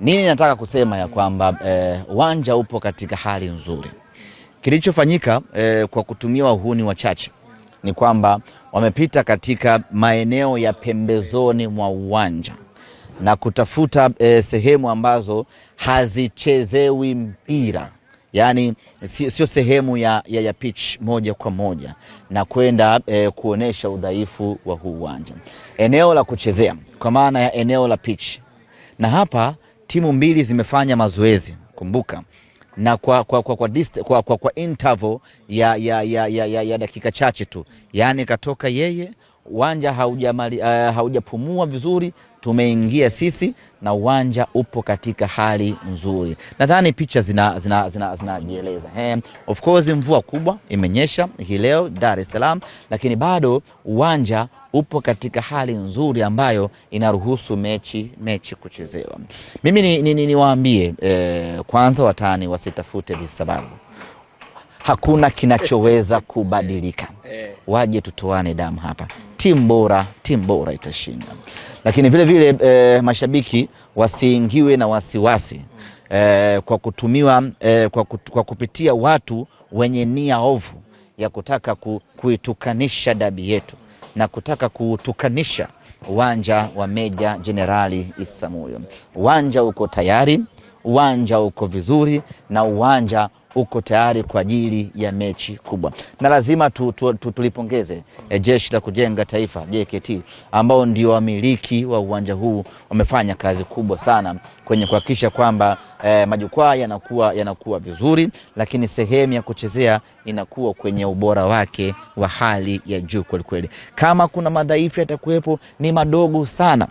Nini nataka kusema ya kwamba uwanja upo katika hali nzuri. Kilichofanyika kwa kutumia wahuni wachache ni kwamba wamepita katika maeneo ya pembezoni mwa uwanja na kutafuta sehemu ambazo hazichezewi mpira, yani sio sehemu ya pitch moja kwa moja, na kwenda kuonesha udhaifu wa huu uwanja. Eneo la kuchezea kwa maana ya eneo la pitch, na hapa timu mbili zimefanya mazoezi, kumbuka, na kwa interval ya dakika chache tu, yani katoka yeye, uwanja haujapumua vizuri, tumeingia sisi na uwanja upo katika hali nzuri. Nadhani picha zinajieleza. Of course mvua kubwa imenyesha hii leo Dar es Salaam, lakini bado uwanja upo katika hali nzuri ambayo inaruhusu mechi kuchezewa. Mimi niwaambie kwanza watani wasitafute visababu. Hakuna kinachoweza kubadilika. Waje tutoane damu hapa. Timu bora itashinda. Lakini vile vile mashabiki wasiingiwe na wasiwasi kwa kutumiwa kwa kupitia watu wenye nia ovu ya kutaka kuitukanisha dabi yetu na kutaka kutukanisha uwanja wa Meja Jenerali Isamuhyo. Uwanja uko tayari, uwanja uko vizuri, na uwanja uko tayari kwa ajili ya mechi kubwa. Na lazima tulipongeze Jeshi la Kujenga Taifa JKT, ambao ndio wamiliki wa uwanja huu. Wamefanya kazi kubwa sana kwenye kuhakikisha kwamba majukwaa yanakuwa vizuri, lakini sehemu ya kuchezea inakuwa kwenye ubora wake wa hali ya juu kweli. Kama kuna madhaifu yatakuwepo, ni madogo sana,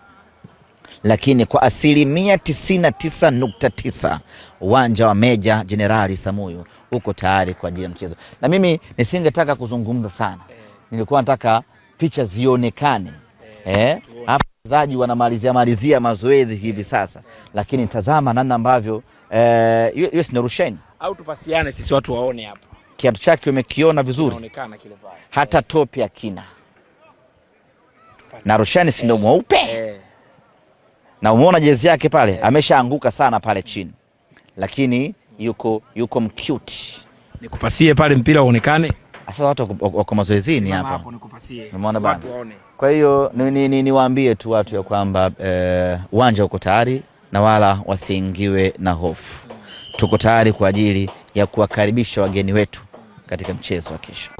lakini kwa 99.9% uwanja wa Meja Jenerali Isamuhyo uko tayari kwa ajili ya mchezo. Na mimi nisingetaka kuzungumza sana, nilikuwa nataka picha zionekane. Hapa wachezaji wanamalizia mazoezi hivi sasa, lakini tazama namna ambavyo hiyo si Rushine, au tupasiane sisi watu waone hapa. Kiatu chake umekiona vizuri, inaonekana kile pale, hata topi akina. Na Rushine si ndio mweupe? Na umeona jezi yake pale, ameshaanguka sana pale chini, lakini yuko mcute. Nikupasie pale mpira uonekane. Sasa watu wako mazoezini hapa. Hapo nikupasie. Umeona bana? Kwa hiyo niwaambie tu watu ya kwamba uwanja uko tayari na wala wasiingiwe na hofu. Tuko tayari kwa ajili ya kuwakaribisha wageni wetu katika mchezo wa kesho.